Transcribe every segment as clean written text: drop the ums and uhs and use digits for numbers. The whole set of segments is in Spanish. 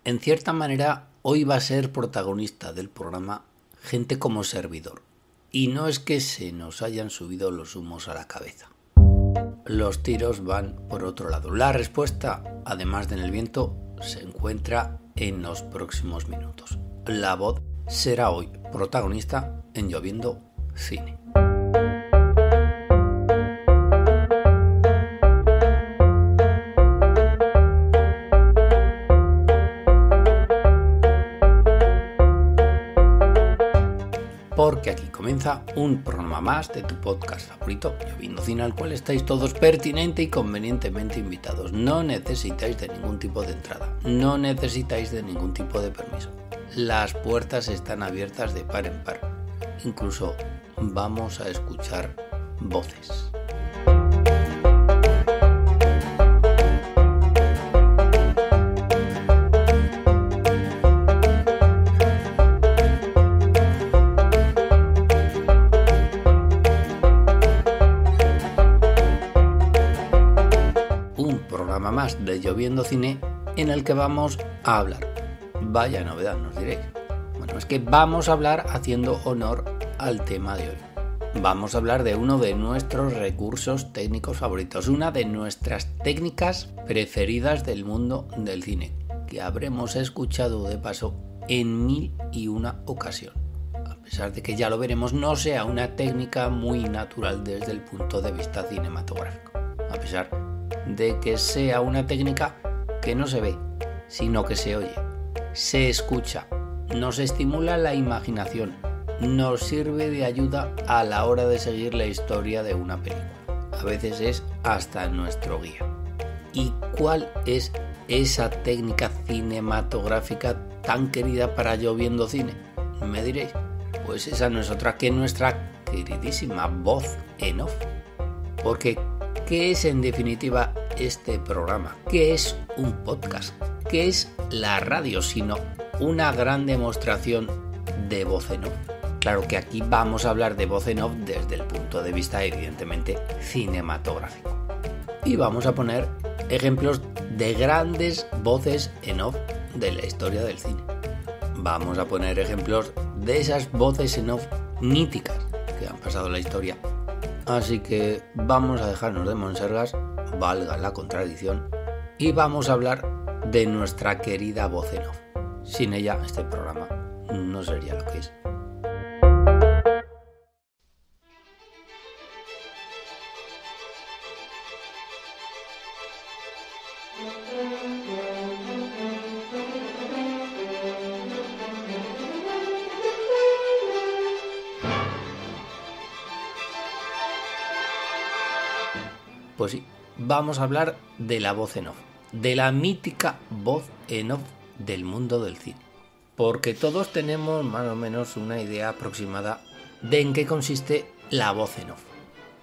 En cierta manera, hoy va a ser protagonista del programa gente como servidor. Y no es que se nos hayan subido los humos a la cabeza. Los tiros van por otro lado. La respuesta, además de en el viento, se encuentra en los próximos minutos. La voz será hoy protagonista en Lloviendo Cine. Porque aquí comienza un programa más de tu podcast favorito, Lloviendo Cine, al cual estáis todos pertinente y convenientemente invitados. No necesitáis de ningún tipo de entrada, no necesitáis de ningún tipo de permiso. Las puertas están abiertas de par en par. Incluso vamos a escuchar voces. Más de Lloviendo Cine en el que vamos a hablar. Vaya novedad, nos diréis. Bueno, es que vamos a hablar haciendo honor al tema de hoy. Vamos a hablar de uno de nuestros recursos técnicos favoritos, una de nuestras técnicas preferidas del mundo del cine, que habremos escuchado de paso en 1001 ocasión. A pesar de que ya lo veremos, no sea una técnica muy natural desde el punto de vista cinematográfico. A pesar de que sea una técnica que no se ve, sino que se oye, se escucha, nos estimula la imaginación, nos sirve de ayuda a la hora de seguir la historia de una película. A veces es hasta nuestro guía. ¿Y cuál es esa técnica cinematográfica tan querida para Lloviendo Cine? Me diréis, pues esa no es otra que nuestra queridísima voz en off. Porque ¿qué es en definitiva este programa? ¿Qué es un podcast? ¿Qué es la radio sino una gran demostración de voz en off? Claro que aquí vamos a hablar de voz en off desde el punto de vista evidentemente cinematográfico. Y vamos a poner ejemplos de grandes voces en off de la historia del cine. Vamos a poner ejemplos de esas voces en off míticas que han pasado en la historia. Así que vamos a dejarnos de monsergas, valga la contradicción, y vamos a hablar de nuestra querida voz en off. Sin ella este programa no sería lo que es. Pues sí, vamos a hablar de la voz en off, de la mítica voz en off del mundo del cine. Porque todos tenemos más o menos una idea aproximada de en qué consiste la voz en off.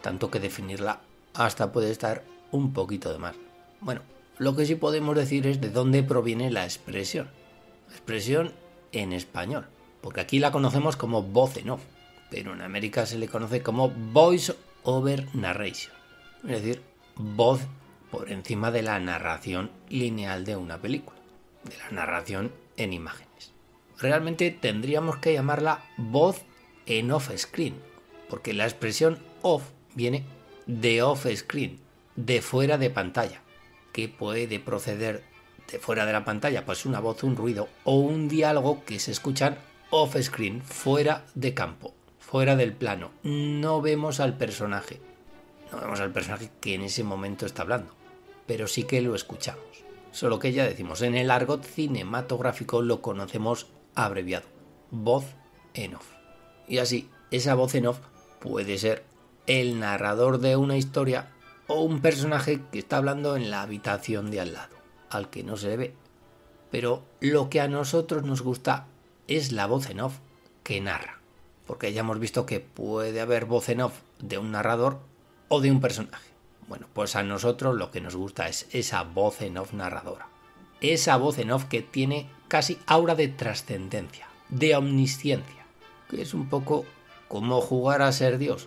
Tanto que definirla hasta puede estar un poquito de más. Bueno, lo que sí podemos decir es de dónde proviene la expresión. La expresión en español, porque aquí la conocemos como voz en off, pero en América se le conoce como voice over narration. Es decir, voz por encima de la narración lineal de una película, de la narración en imágenes. Realmente tendríamos que llamarla voz en off-screen, porque la expresión off viene de off-screen, de fuera de pantalla. ¿Qué puede proceder de fuera de la pantalla? Pues una voz, un ruido o un diálogo que se escuchan off-screen, fuera de campo, fuera del plano. No vemos al personaje. No vemos al personaje que en ese momento está hablando, pero sí que lo escuchamos. Solo que ya decimos, en el argot cinematográfico lo conocemos abreviado, voz en off. Y así, esa voz en off puede ser el narrador de una historia o un personaje que está hablando en la habitación de al lado, al que no se le ve. Pero lo que a nosotros nos gusta es la voz en off que narra, porque ya hemos visto que puede haber voz en off de un narrador o de un personaje. Bueno, pues a nosotros lo que nos gusta es esa voz en off narradora. Esa voz en off que tiene casi aura de trascendencia, de omnisciencia, que es un poco como jugar a ser Dios.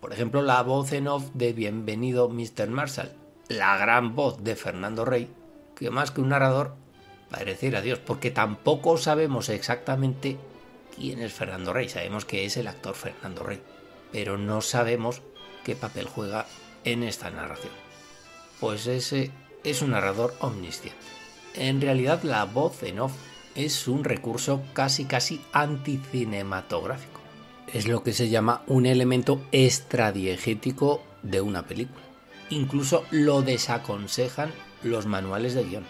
Por ejemplo, la voz en off de Bienvenido Mr. Marshall, la gran voz de Fernando Rey, que más que un narrador parecer a Dios, porque tampoco sabemos exactamente quién es Fernando Rey. Sabemos que es el actor Fernando Rey, pero no sabemos qué papel juega en esta narración. Pues ese es un narrador omnisciente. En realidad la voz en off es un recurso casi anticinematográfico. Es lo que se llama un elemento extradiegético de una película. Incluso lo desaconsejan los manuales de guión,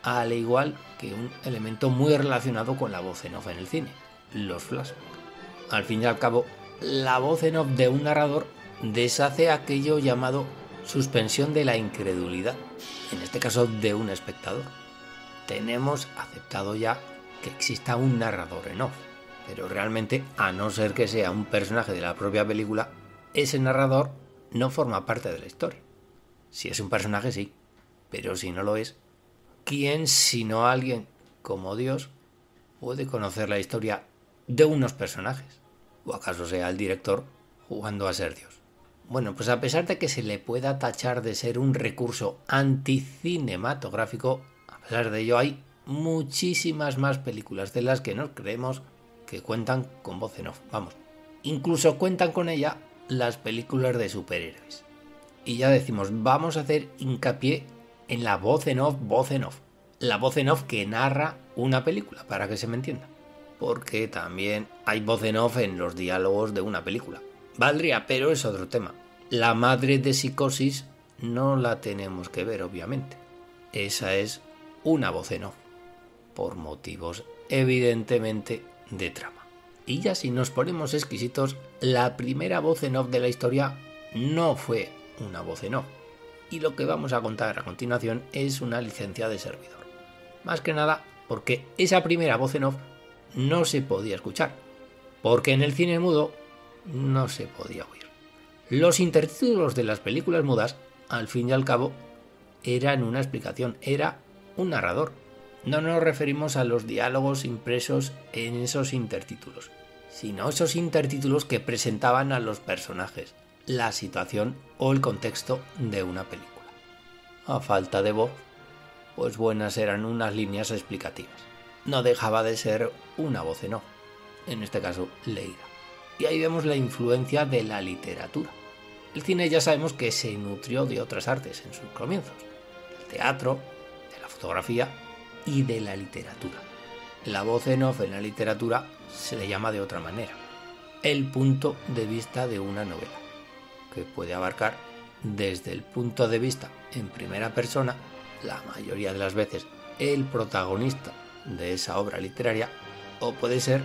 al igual que un elemento muy relacionado con la voz en off en el cine, los flashbacks. Al fin y al cabo, la voz en off de un narrador deshace aquello llamado suspensión de la incredulidad, en este caso de un espectador. Tenemos aceptado ya que exista un narrador en off, pero realmente, a no ser que sea un personaje de la propia película, ese narrador no forma parte de la historia. Si es un personaje, sí, pero si no lo es, ¿quién sino alguien como Dios puede conocer la historia de unos personajes? ¿O acaso sea el director jugando a ser Dios? Bueno, pues a pesar de que se le pueda tachar de ser un recurso anticinematográfico, a pesar de ello hay muchísimas más películas de las que nos creemos que cuentan con voz en off. Vamos, incluso cuentan con ella las películas de superhéroes. Y ya decimos, vamos a hacer hincapié en la voz en off. La voz en off que narra una película, para que se me entienda. Porque también hay voz en off en los diálogos de una película. Valdría, pero es otro tema. La madre de Psicosis no la tenemos que ver, obviamente. Esa es una voz en off, por motivos evidentemente de trama. Y ya si nos ponemos exquisitos, la primera voz en off de la historia no fue una voz en off. Y lo que vamos a contar a continuación es una licencia de servidor. Más que nada porque esa primera voz en off no se podía escuchar, porque en el cine mudo no se podía oír. Los intertítulos de las películas mudas, al fin y al cabo, eran una explicación, era un narrador. No nos referimos a los diálogos impresos en esos intertítulos, sino esos intertítulos que presentaban a los personajes, la situación o el contexto de una película. A falta de voz, pues buenas eran unas líneas explicativas. No dejaba de ser una voz en off, en este caso leída. Y ahí vemos la influencia de la literatura. El cine ya sabemos que se nutrió de otras artes en sus comienzos, del teatro, de la fotografía y de la literatura. La voz en off en la literatura se le llama de otra manera, el punto de vista de una novela, que puede abarcar desde el punto de vista en primera persona, la mayoría de las veces el protagonista de esa obra literaria, o puede ser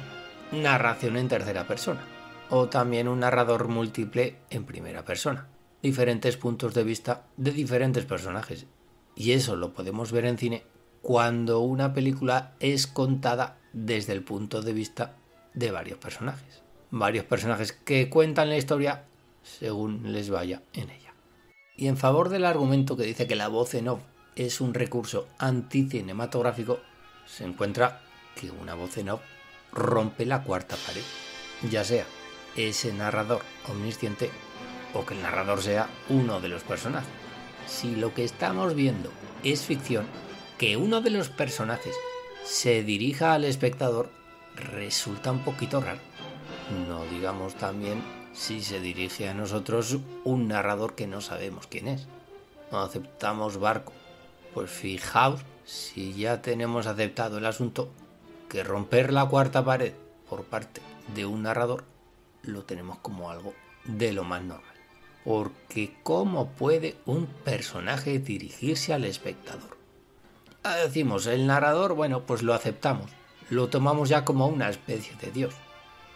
narración en tercera persona, o también un narrador múltiple en primera persona, diferentes puntos de vista de diferentes personajes. Y eso lo podemos ver en cine cuando una película es contada desde el punto de vista de varios personajes que cuentan la historia según les vaya en ella. Y en favor del argumento que dice que la voz en off es un recurso anticinematográfico, se encuentra que una voz en off rompe la cuarta pared, ya sea ese narrador omnisciente o que el narrador sea uno de los personajes. Si lo que estamos viendo es ficción, que uno de los personajes se dirija al espectador resulta un poquito raro. No digamos también si se dirige a nosotros un narrador que no sabemos quién es. No aceptamos barco. Pues fijaos, si ya tenemos aceptado el asunto, que romper la cuarta pared por parte de un narrador lo tenemos como algo de lo más normal. Porque ¿cómo puede un personaje dirigirse al espectador? Decimos, el narrador, bueno, pues lo aceptamos, lo tomamos ya como una especie de Dios.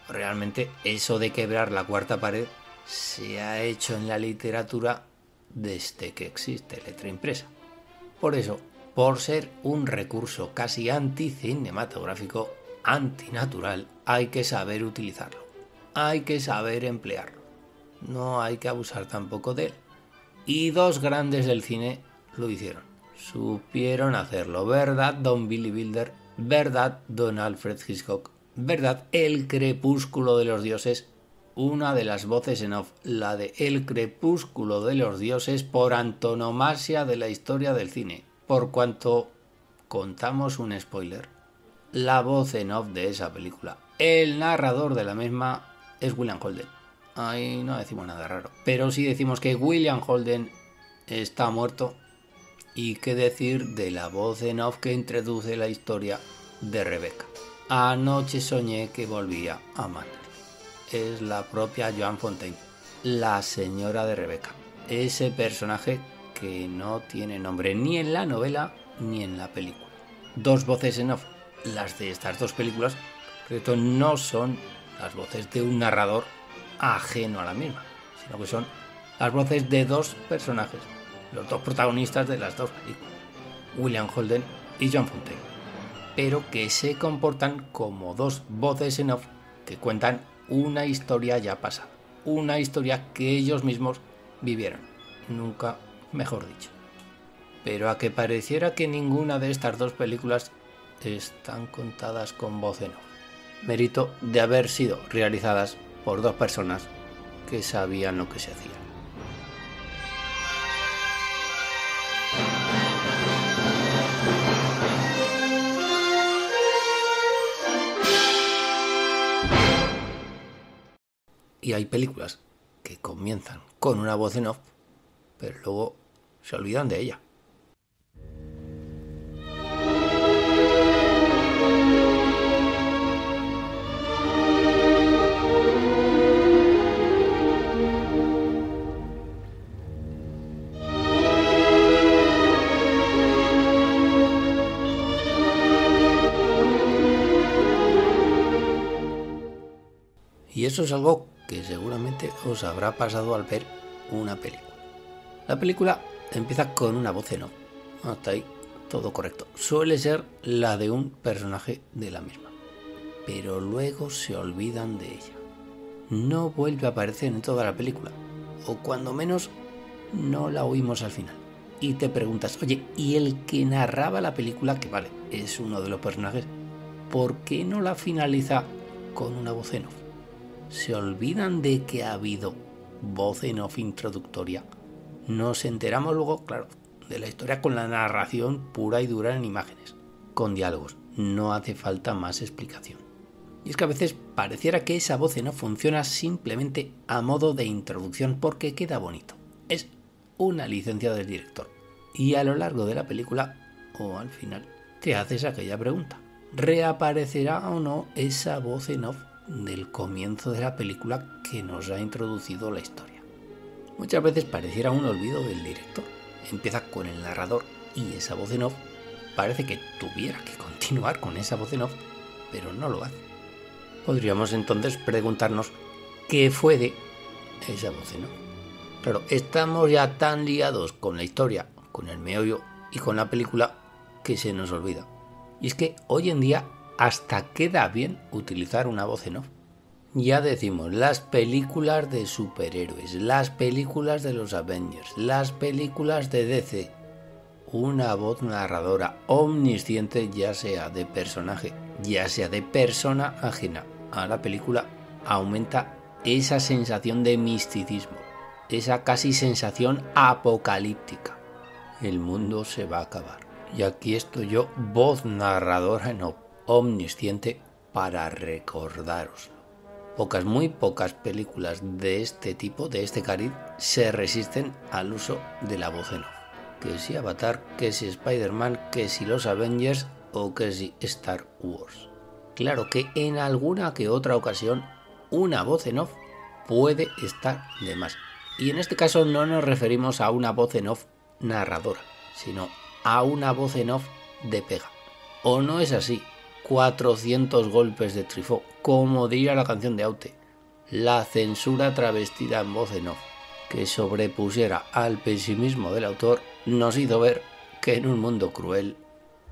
Realmente eso de quebrar la cuarta pared se ha hecho en la literatura desde que existe letra impresa. Por eso, por ser un recurso casi anticinematográfico, antinatural, hay que saber utilizarlo, hay que saber emplearlo, no hay que abusar tampoco de él. Y dos grandes del cine lo hicieron, supieron hacerlo, ¿verdad, don Billy Wilder? ¿Verdad, don Alfred Hitchcock? ¿Verdad, El crepúsculo de los dioses? Una de las voces en off, la de El crepúsculo de los dioses, por antonomasia de la historia del cine, por cuanto contamos un spoiler. La voz en off de esa película, el narrador de la misma, es William Holden. Ahí no decimos nada raro, pero sí decimos que William Holden está muerto. Y qué decir de la voz en off que introduce la historia de Rebecca. Anoche soñé que volvía a Manly. Es la propia Joan Fontaine, la señora de Rebecca. Ese personaje que no tiene nombre ni en la novela ni en la película. Dos voces en off, las de estas dos películas, que no son las voces de un narrador ajeno a la misma, sino que son las voces de dos personajes, los dos protagonistas de las dos películas, William Holden y Joan Fontaine, pero que se comportan como dos voces en off que cuentan una historia ya pasada, una historia que ellos mismos vivieron, nunca mejor dicho. Pero a que pareciera que ninguna de estas dos películas están contadas con voz en off, mérito de haber sido realizadas por dos personas que sabían lo que se hacía. Y hay películas que comienzan con una voz en off, pero luego se olvidan de ella. Y eso es algo que seguramente os habrá pasado al ver una película. La película empieza con una voz en off. Hasta ahí todo correcto. Suele ser la de un personaje de la misma. Pero luego se olvidan de ella. No vuelve a aparecer en toda la película. O cuando menos no la oímos al final. Y te preguntas, oye, ¿y el que narraba la película, que vale, es uno de los personajes, por qué no la finaliza con una voz en off? ¿Se olvidan de que ha habido voz en off introductoria? Nos enteramos luego, claro, de la historia con la narración pura y dura en imágenes, con diálogos. No hace falta más explicación. Y es que a veces pareciera que esa voz en off funciona simplemente a modo de introducción porque queda bonito. Es una licencia del director. Y a lo largo de la película, o al final, te haces aquella pregunta. ¿Reaparecerá o no esa voz en off del comienzo de la película que nos ha introducido la historia? Muchas veces pareciera un olvido del director. Empieza con el narrador y esa voz en off parece que tuviera que continuar con esa voz en off, pero no lo hace. Podríamos entonces preguntarnos qué fue de esa voz en off. Claro, estamos ya tan liados con la historia, con el meollo y con la película que se nos olvida. Y es que hoy en día hasta queda bien utilizar una voz en off. Ya decimos, las películas de superhéroes, las películas de los Avengers, las películas de DC, una voz narradora omnisciente, ya sea de personaje, ya sea de persona ajena a la película, aumenta esa sensación de misticismo, esa casi sensación apocalíptica. El mundo se va a acabar. Y aquí estoy yo, voz narradora en off, omnisciente, para recordároslo. Muy pocas películas de este tipo, de este cariz, se resisten al uso de la voz en off. Que si Avatar, que si Spider-Man, que si los Avengers o que si Star Wars. Claro que en alguna que otra ocasión una voz en off puede estar de más. Y en este caso no nos referimos a una voz en off narradora, sino a una voz en off de pega. ¿O no es así? 400 golpes de Truffaut, como diría la canción de Aute. La censura travestida en voz en off, que sobrepusiera al pesimismo del autor, nos hizo ver que en un mundo cruel,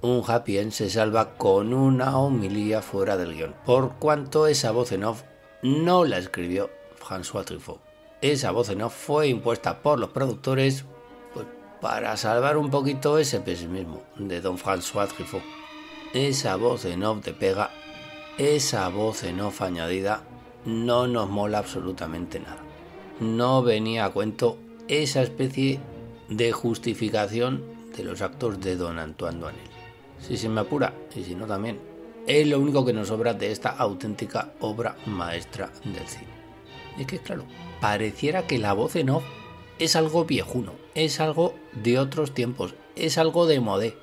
un happy end se salva con una homilía fuera del guión, por cuanto esa voz en off no la escribió François Truffaut. Esa voz en off fue impuesta por los productores pues, para salvar un poquito ese pesimismo de don François Truffaut. Esa voz en off de pega, esa voz en off añadida, no nos mola absolutamente nada. No venía a cuento esa especie de justificación de los actos de don Antoine Doinel. si se me apura, y si no también, es lo único que nos sobra de esta auténtica obra maestra del cine. Y es que, claro, pareciera que la voz en off es algo viejuno, es algo de otros tiempos, es algo de modé,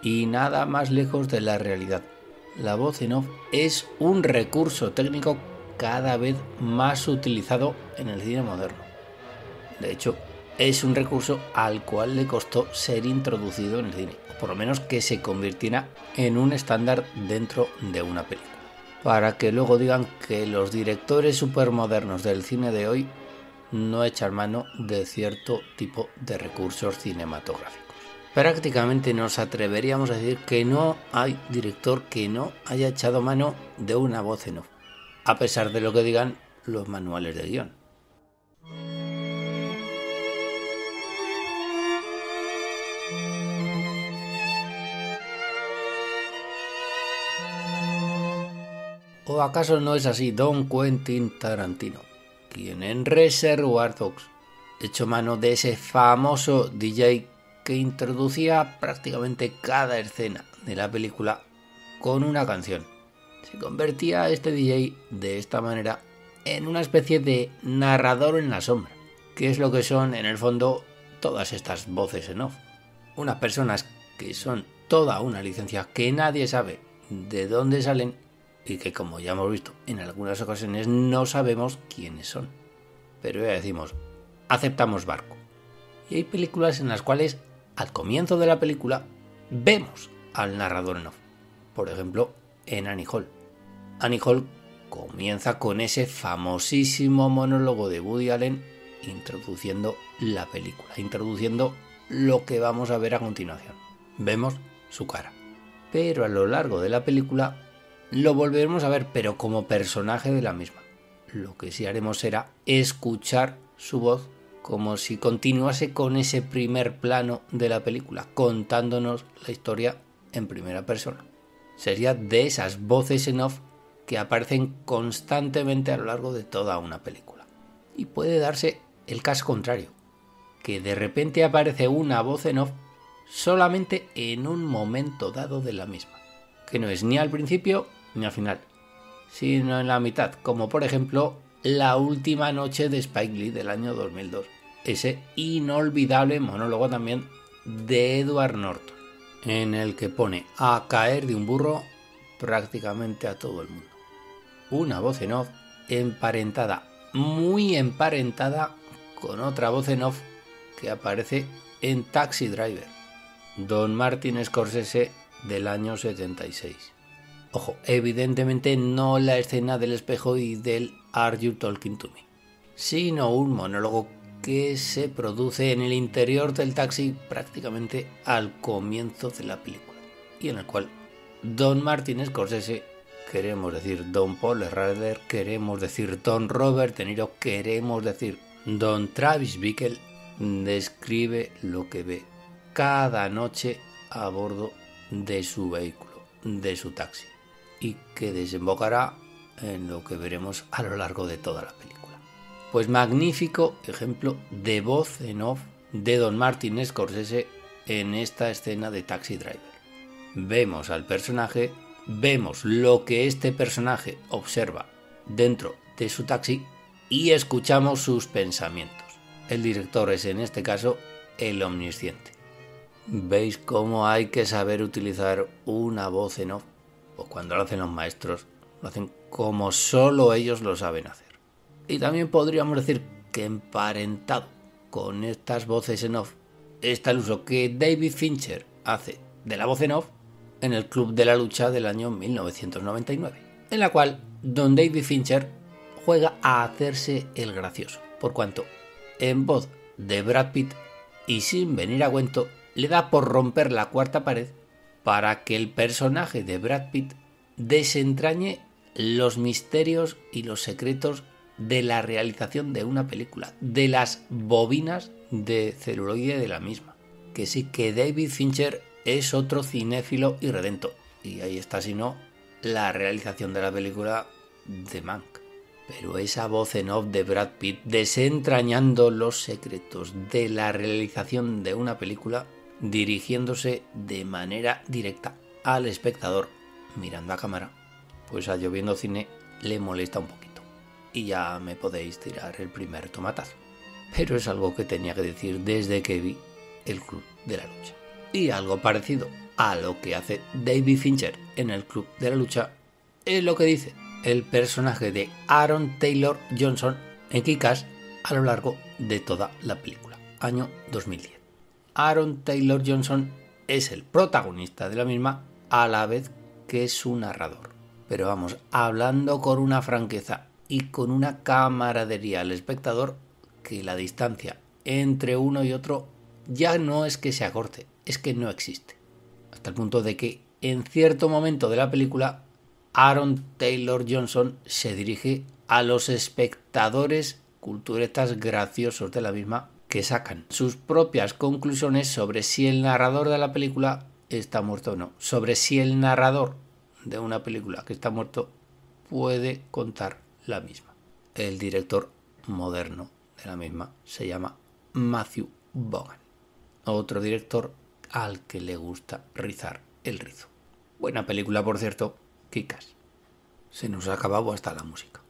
y nada más lejos de la realidad. La voz en off es un recurso técnico cada vez más utilizado en el cine moderno. De hecho, es un recurso al cual le costó ser introducido en el cine, o por lo menos que se convirtiera en un estándar dentro de una película. Para que luego digan que los directores supermodernos del cine de hoy no echan mano de cierto tipo de recursos cinematográficos. Prácticamente nos atreveríamos a decir que no hay director que no haya echado mano de una voz en off, a pesar de lo que digan los manuales de guión. ¿O acaso no es así Don Quentin Tarantino, quien en Reservoir Dogs echó mano de ese famoso DJ que introducía prácticamente cada escena de la película con una canción? Se convertía este DJ de esta manera en una especie de narrador en la sombra, que es lo que son en el fondo todas estas voces en off. Unas personas que son toda una licencia, que nadie sabe de dónde salen y que, como ya hemos visto en algunas ocasiones, no sabemos quiénes son. Pero ya decimos, aceptamos barco. Y hay películas en las cuales al comienzo de la película vemos al narrador en off. Por ejemplo, en Annie Hall. Annie Hall comienza con ese famosísimo monólogo de Woody Allen introduciendo la película, introduciendo lo que vamos a ver a continuación. Vemos su cara. Pero a lo largo de la película lo volveremos a ver, pero como personaje de la misma. Lo que sí haremos será escuchar su voz como si continuase con ese primer plano de la película, contándonos la historia en primera persona. Sería de esas voces en off que aparecen constantemente a lo largo de toda una película. Y puede darse el caso contrario, que de repente aparece una voz en off solamente en un momento dado de la misma, que no es ni al principio ni al final, sino en la mitad, como por ejemplo La última noche de Spike Lee del año 2002, ese inolvidable monólogo también de Edward Norton, en el que pone a caer de un burro prácticamente a todo el mundo. Una voz en off emparentada, muy emparentada con otra voz en off que aparece en Taxi Driver, Don Martin Scorsese del año 76. Ojo, evidentemente no la escena del espejo y del Are You Talking to Me, sino un monólogo que se produce en el interior del taxi prácticamente al comienzo de la película, y en el cual Don Martin Scorsese, queremos decir Don Paul Schrader, queremos decir Don Robert De Niro, queremos decir Don Travis Bickle, describe lo que ve cada noche a bordo de su vehículo, de su taxi, y que desembocará en lo que veremos a lo largo de toda la película. Pues magnífico ejemplo de voz en off de Don Martin Scorsese en esta escena de Taxi Driver. Vemos al personaje, vemos lo que este personaje observa dentro de su taxi y escuchamos sus pensamientos. El director es en este caso el omnisciente. ¿Veis cómo hay que saber utilizar una voz en off? Pues cuando lo hacen los maestros, lo hacen como solo ellos lo saben hacer. Y también podríamos decir que emparentado con estas voces en off está el uso que David Fincher hace de la voz en off en el Club de la Lucha del año 1999, en la cual Don David Fincher juega a hacerse el gracioso, por cuanto en voz de Brad Pitt y sin venir a cuento le da por romper la cuarta pared para que el personaje de Brad Pitt desentrañe los misterios y los secretos de la realización de una película, de las bobinas de celuloide de la misma. Que sí, que David Fincher es otro cinéfilo irredento, y ahí está, si no, la realización de la película de Mank. Pero esa voz en off de Brad Pitt desentrañando los secretos de la realización de una película, dirigiéndose de manera directa al espectador mirando a cámara, pues a Lloviendo Cine le molesta un poquito. Y ya me podéis tirar el primer tomatazo. Pero es algo que tenía que decir desde que vi el Club de la Lucha. Y algo parecido a lo que hace David Fincher en el Club de la Lucha es lo que dice el personaje de Aaron Taylor Johnson en Kick-Ass a lo largo de toda la película, año 2010. Aaron Taylor Johnson es el protagonista de la misma a la vez que es su narrador. Pero vamos, hablando con una franqueza y con una camaradería al espectador que la distancia entre uno y otro ya no es que se acorte, es que no existe. Hasta el punto de que en cierto momento de la película Aaron Taylor Johnson se dirige a los espectadores culturetas graciosos de la misma que sacan sus propias conclusiones sobre si el narrador de la película está muerto o no, sobre si el narrador de una película que está muerto puede contar la misma. El director moderno de la misma se llama Matthew Vaughn, otro director al que le gusta rizar el rizo. Buena película, por cierto, Kick-Ass. Se nos ha acabado hasta la música.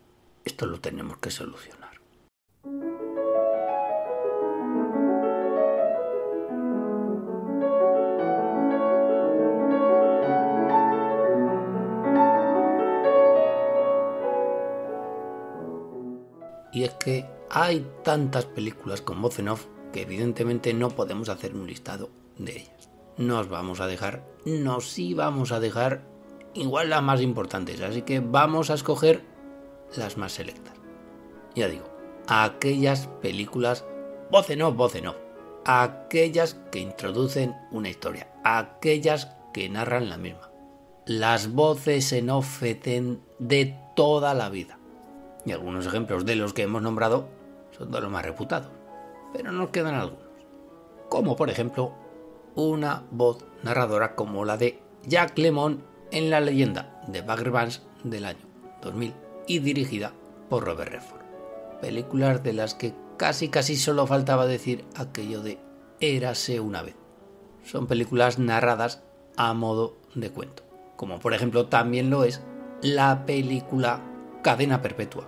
Esto lo tenemos que solucionar. Y es que hay tantas películas con voz en off que evidentemente no podemos hacer un listado de ellas. Nos íbamos a dejar igual las más importantes, así que vamos a escoger las más selectas. Ya digo, aquellas películas voz en off, aquellas que introducen una historia, aquellas que narran la misma, las voces en off de toda la vida. Y algunos ejemplos de los que hemos nombrado son de los más reputados, pero nos quedan algunos, como por ejemplo una voz narradora como la de Jack Lemmon en La leyenda de Bagger Vance del año 2000 y dirigida por Robert Redford. Películas de las que casi solo faltaba decir aquello de érase una vez. Son películas narradas a modo de cuento, como por ejemplo también lo es la película Cadena Perpetua.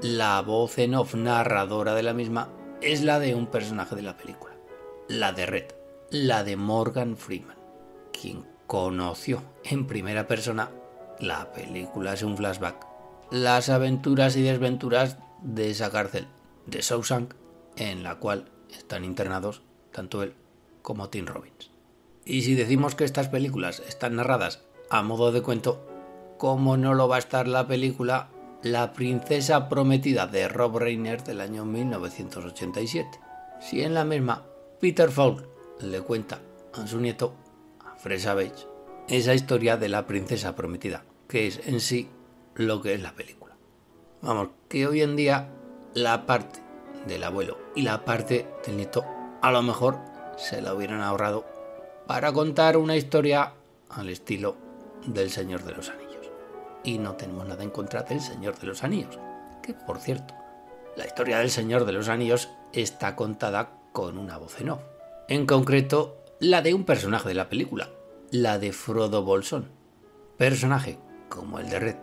La voz en off narradora de la misma es la de un personaje de la película, la de Red, la de Morgan Freeman, quien conoció en primera persona la película. Es un flashback, las aventuras y desventuras de esa cárcel de Shawshank en la cual están internados tanto él como Tim Robbins. Y si decimos que estas películas están narradas a modo de cuento, ¿cómo no lo va a estar la película La princesa prometida de Rob Reiner del año 1987? Si en la misma Peter Falk le cuenta a su nieto, a Fred Savage, esa historia de la princesa prometida, que es en sí lo que es la película. Vamos, que hoy en día la parte del abuelo y la parte del nieto a lo mejor se la hubieran ahorrado para contar una historia al estilo del Señor de los Anillos. Y no tenemos nada en contra del Señor de los Anillos, que por cierto, la historia del Señor de los Anillos está contada con una voz en off. En concreto, la de un personaje de la película, la de Frodo Bolsón. Personaje como el de Red,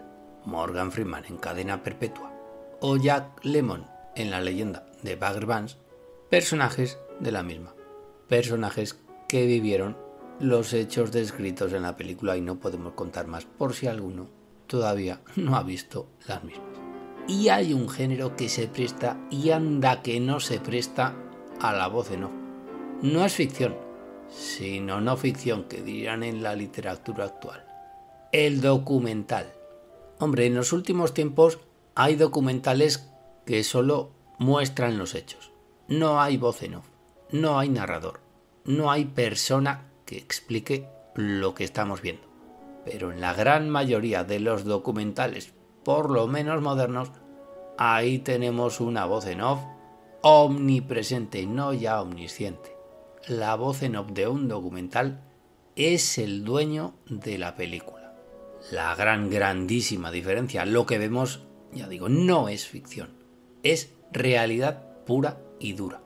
Morgan Freeman en Cadena Perpetua o Jack Lemmon en La leyenda de Bagger Vance, personajes de la misma. Personajes que vivieron los hechos descritos en la película y no podemos contar más por si alguno todavía no ha visto las mismas. Y hay un género que se presta y anda que no se presta a la voz en off. No es ficción, sino no ficción, que dirán en la literatura actual. El documental. Hombre, en los últimos tiempos hay documentales que solo muestran los hechos. No hay voz en off, no hay narrador, no hay persona que explique lo que estamos viendo. Pero en la gran mayoría de los documentales, por lo menos modernos, ahí tenemos una voz en off omnipresente, no ya omnisciente. La voz en off de un documental es el dueño de la película. La grandísima diferencia, lo que vemos, ya digo, no es ficción, es realidad pura y dura.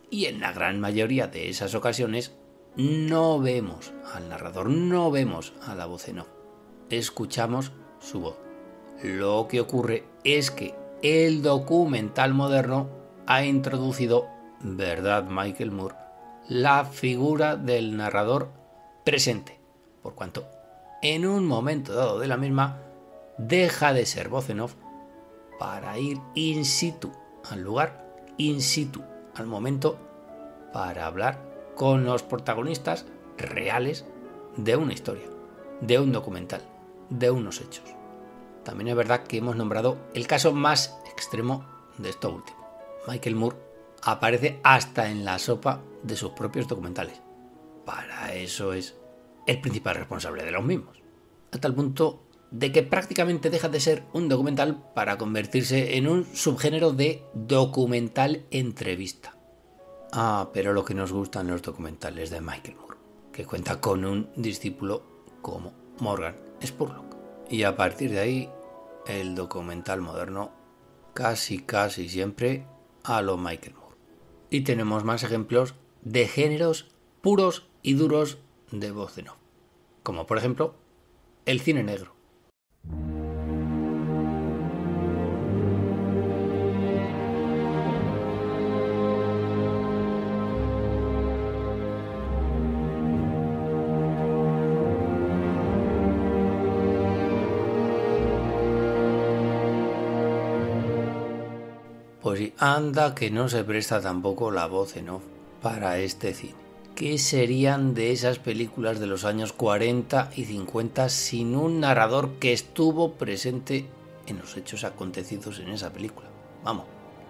Y en la gran mayoría de esas ocasiones no vemos al narrador, no vemos a la voz en off, escuchamos su voz. Lo que ocurre es que el documental moderno ha introducido, ¿verdad, Michael Moore?, la figura del narrador presente, por cuanto en un momento dado de la misma deja de ser voz en off para ir in situ al lugar, in situ al momento, para hablar con los protagonistas reales de una historia, de un documental, de unos hechos. También es verdad que hemos nombrado el caso más extremo de esto último. Michael Moore aparece hasta en la sopa de sus propios documentales. Para eso es el principal responsable de los mismos. A tal punto de que prácticamente deja de ser un documental para convertirse en un subgénero de documental entrevista. Pero lo que nos gustan los documentales de Michael Moore, que cuenta con un discípulo como Morgan Spurlock. Y a partir de ahí, el documental moderno casi siempre a lo Michael Moore. Y tenemos más ejemplos de géneros puros y duros de voz en off, como por ejemplo el cine negro. Pues sí, anda que no se presta tampoco la voz en off para este cine. ¿Qué serían de esas películas de los años 40 y 50 sin un narrador que estuvo presente en los hechos acontecidos en esa película? Vamos,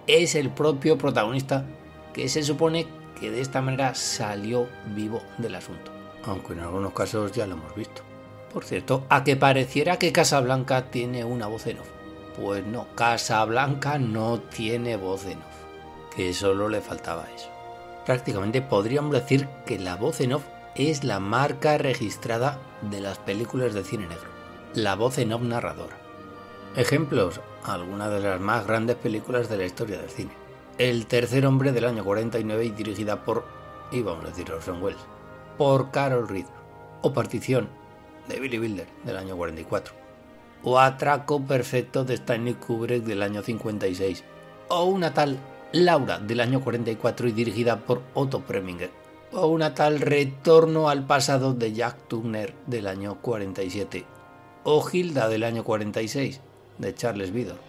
es el propio protagonista que se supone que de esta manera salió vivo del asunto, aunque en algunos casos ya lo hemos visto. Por cierto, a que pareciera que Casablanca tiene una voz en off. Pues no, Casablanca no tiene voz en off, que solo le faltaba eso. Prácticamente podríamos decir que la voz en off es la marca registrada de las películas de cine negro, la voz en off narradora. Ejemplos, algunas de las más grandes películas de la historia del cine. El tercer hombre del año 49 y dirigida por, íbamos a decir Orson Welles, por Carol Reed. O Partición, de Billy Wilder, del año 44. O Atraco perfecto de Stanley Kubrick del año 56. O una tal Laura del año 44 y dirigida por Otto Preminger. O una tal Retorno al pasado de Jack Turner del año 47. O Hilda del año 46 de Charles Vidor.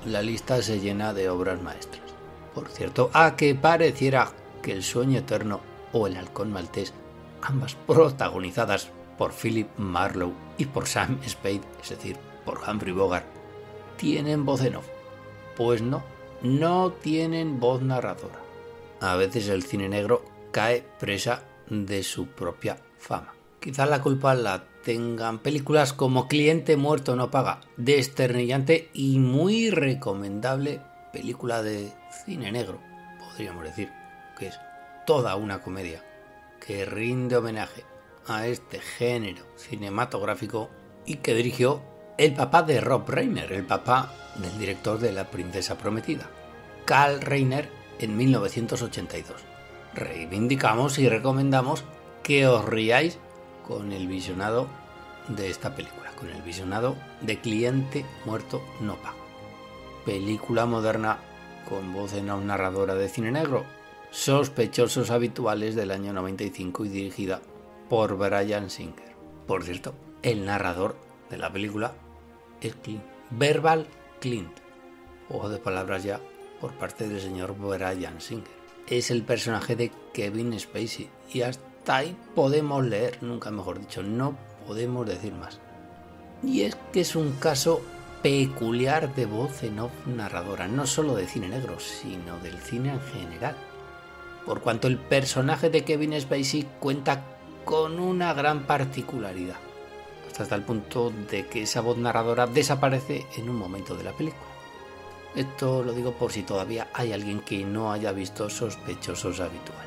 La lista se llena de obras maestras. Por cierto, a que pareciera que El sueño eterno o El halcón maltés, ambas protagonizadas por Philip Marlowe y por Sam Spade, es decir, por Humphrey Bogart, tienen voz en off. Pues no tienen voz narradora. A veces el cine negro cae presa de su propia fama. Quizás la culpa la tengan películas como Cliente muerto no paga, desternillante y muy recomendable película de cine negro, podríamos decir, que es toda una comedia que rinde homenaje a este género cinematográfico y que dirigió el papá de Rob Reiner, el papá del director de La princesa prometida, Karl Reiner, en 1982. Reivindicamos y recomendamos que os riáis con el visionado de esta película, con el visionado de Cliente muerto no paga. Película moderna con voz en off narradora de cine negro, Sospechosos habituales del año 95 y dirigida por Bryan Singer. Por cierto, el narrador de la película es Clint, Verbal Clint, ojo de palabras ya por parte del señor Bryan Singer. Es el personaje de Kevin Spacey y hasta ahí podemos leer, nunca mejor dicho, no podemos decir más. Y es que es un caso peculiar de voz en off narradora, no solo de cine negro, sino del cine en general. Por cuanto el personaje de Kevin Spacey cuenta con una gran particularidad, hasta el punto de que esa voz narradora desaparece en un momento de la película. Esto lo digo por si todavía hay alguien que no haya visto Sospechosos habituales.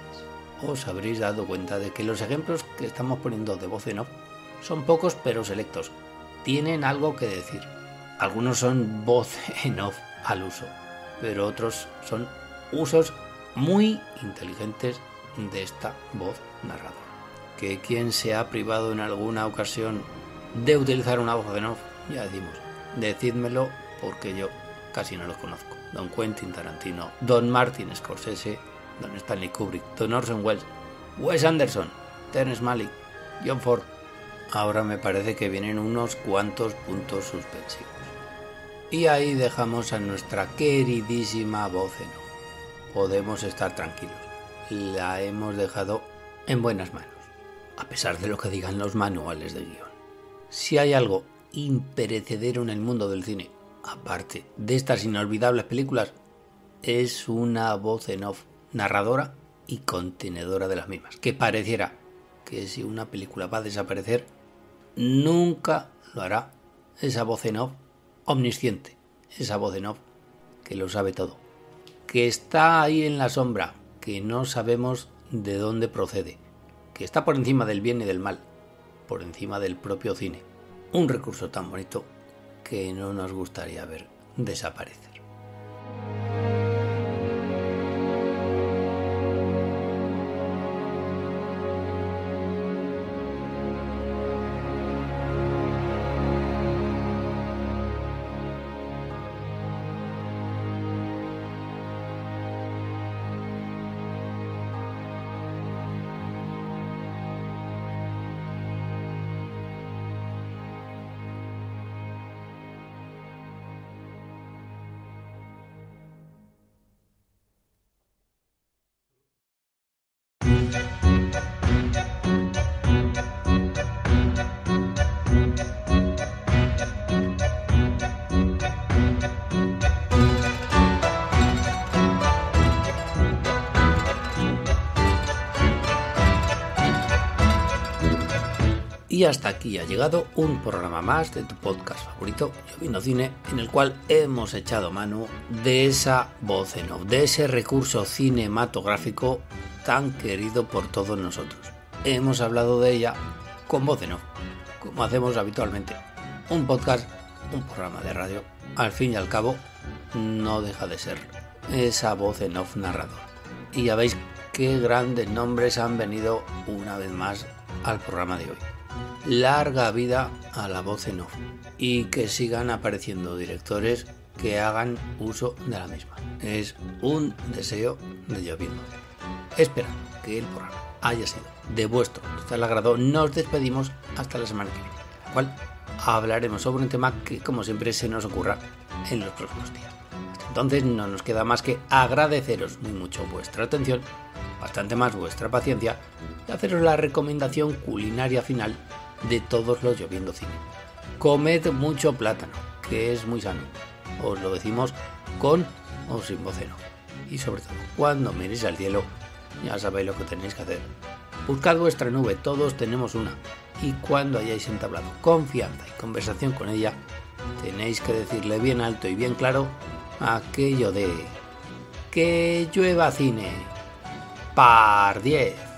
Os habréis dado cuenta de que los ejemplos que estamos poniendo de voz en off son pocos pero selectos. Tienen algo que decir. Algunos son voz en off al uso, pero otros son usos muy inteligentes de esta voz narradora. que quien se ha privado en alguna ocasión de utilizar una voz en off, ya decimos, decídmelo porque yo casi no los conozco. Don Quentin Tarantino, Don Martin Scorsese, Don Stanley Kubrick, Don Orson Welles, Wes Anderson, Terrence Malick, John Ford. Ahora me parece que vienen unos cuantos puntos suspensivos. Y ahí dejamos a nuestra queridísima voz en off. Podemos estar tranquilos. La hemos dejado en buenas manos, a pesar de lo que digan los manuales de guión. Si hay algo imperecedero en el mundo del cine, aparte de estas inolvidables películas, es una voz en off narradora y contenedora de las mismas, que pareciera que si una película va a desaparecer, nunca lo hará esa voz en off omnisciente, esa voz en off que lo sabe todo, que está ahí en la sombra, que no sabemos de dónde procede, que está por encima del bien y del mal, por encima del propio cine. Un recurso tan bonito que no nos gustaría ver desaparecer. Y hasta aquí ha llegado un programa más de tu podcast favorito, Lloviendo Cine, en el cual hemos echado mano de esa voz en off, de ese recurso cinematográfico tan querido por todos nosotros. Hemos hablado de ella con voz en off, como hacemos habitualmente. Un podcast, un programa de radio, al fin y al cabo, no deja de ser esa voz en off narrador. Y ya veis qué grandes nombres han venido una vez más al programa de hoy. Larga vida a la voz en off y que sigan apareciendo directores que hagan uso de la misma. Es un deseo de Lloviendo. Esperando que el programa haya sido de vuestro total agrado, nos despedimos hasta la semana que viene, en la cual hablaremos sobre un tema que, como siempre, se nos ocurra en los próximos días. Hasta entonces no nos queda más que agradeceros muy mucho vuestra atención, bastante más vuestra paciencia, y haceros la recomendación culinaria final de todos los Lloviendo Cine. Comed mucho plátano, que es muy sano. Os lo decimos con o sin voz en off. Y sobre todo, cuando miréis al cielo, ya sabéis lo que tenéis que hacer. Buscad vuestra nube, todos tenemos una. Y cuando hayáis entablado confianza y conversación con ella, tenéis que decirle bien alto y bien claro aquello de que llueva cine. Par 10.